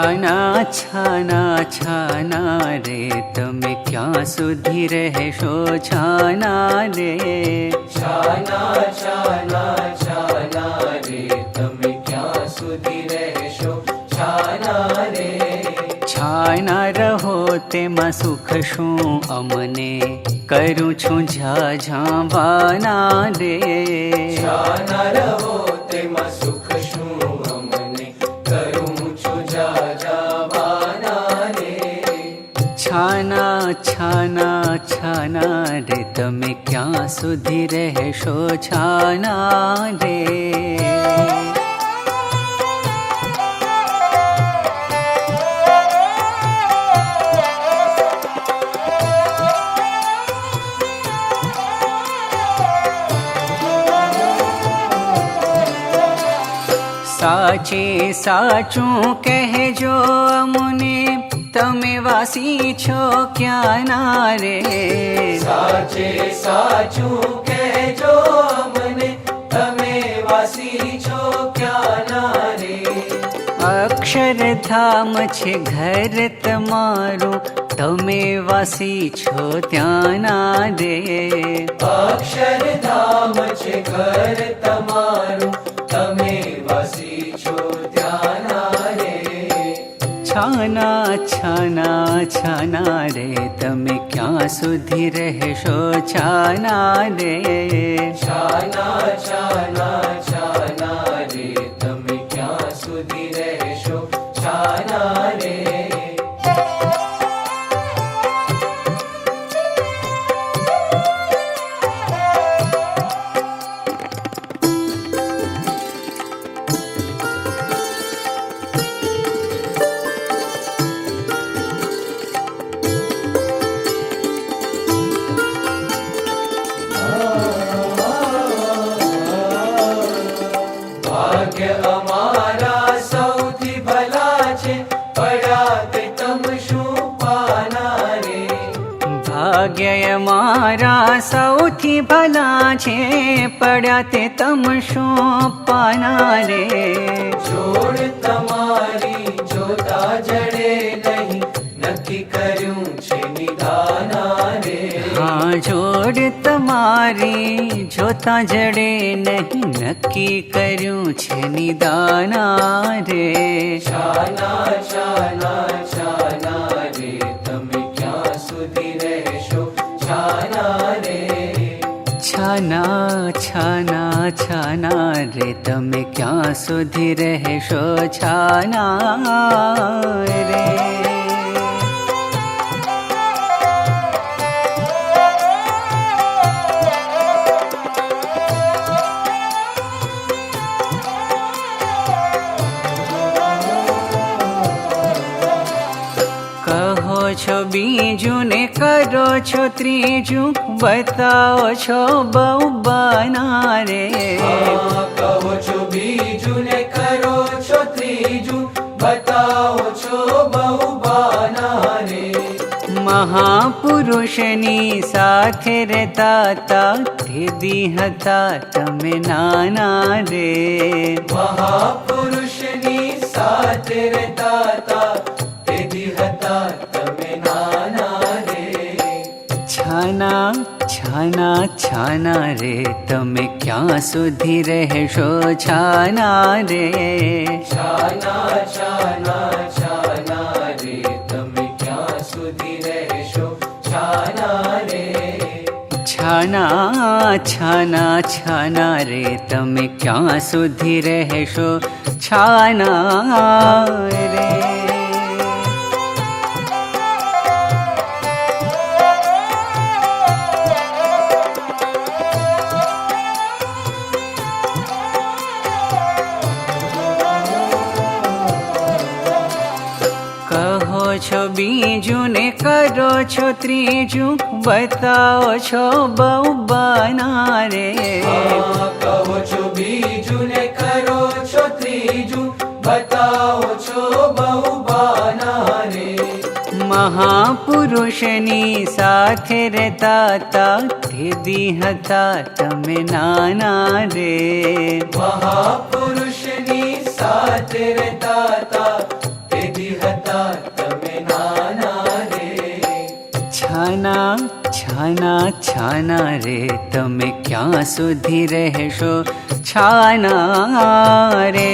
છાના છાના છાના રે તમે ક્યાં સુધી રહેશો છાના રે છાના છાના છાના રે તમે ક્યાં સુધી રહેશો છાના રે છાના રહો તેમાં સુખ શું અમને કરું છું ઝાઝાવાના રે છાના રહો તેમાં સુખ શું અમને કરું છું જાજાવાના રે છાના છાના છાના રે તમે ક્યાં સુધી રહેશો છાના રે સાચે સાચું કહેજો અમને તમે વાસી છો ક્યાંના રે સાચે સાચું કહેજો અમને તમે વાસી છો ક્યાંના રે અક્ષરધામ છે ઘર તમારું તમે વાસી છો ત્યાંના રે અક્ષરધામ છે ઘર તમારું તમે વાસી છો ત્યાંના રે છાના છાના છાના રે તમે ક્યાં સુધી રહેશો છાના રે છાના છાના છાના રે તમે ક્યાં સુધી રહેશો છાના રે ભાગ્ય અમારા સૌથી ભલા છે પડ્યા તે તમ શું પાના રે ભાગ્ય અમારા સૌથી ભલા છે પડ્યા તે તમ શું પાના રે જોડ તમારી જોતા જડે નહીં નક્કી કર્યું છે નિદાના રે હા જોડ તમારી જોતા જડે નહીં નક્કી કર્યું છે નિદાના રે છાના છાના છાના રે તમે ક્યાં સુધી રહેશો છાના રે છાના છાના છાના રે તમે ક્યાં સુધી રહેશો છાના રે કહો છો બીજું ને કરો છો ત્રીજું બતાવો છો બહુ બના રે કહો છો બીજું ને કરો છો ત્રીજું બતાવો છો બહુ બાના રે મહાપુરુષની સાથે રહેતા તા તે હતા તમે નાના રે મહાપુરુષની સાથે રહેતા તા તે હતા તમે નાના રે છાના છાના છાના રે તમે ક્યાં સુધી રહેશો છાના રે છાના છાના છાના રે તમે ક્યાં સુધી રહેશો છાના રે છાના છાના છાના રે તમે ક્યાં સુધી રહેશો છાના રે કહો છો બીજું ને કરો છો ત્રીજું બતાવો છો બહુ બના રે કહો છો બીજું ને કરો છો ત્રીજું બતાવો છો બહુ બાના રે મહાપુરુષની સાથે રહેતા તા તે હતા તમે નાના રે મહાપુરુષની સાથે રહેતા તા તે છાના રે તમે ક્યાં સુધી રહેશો છાના રે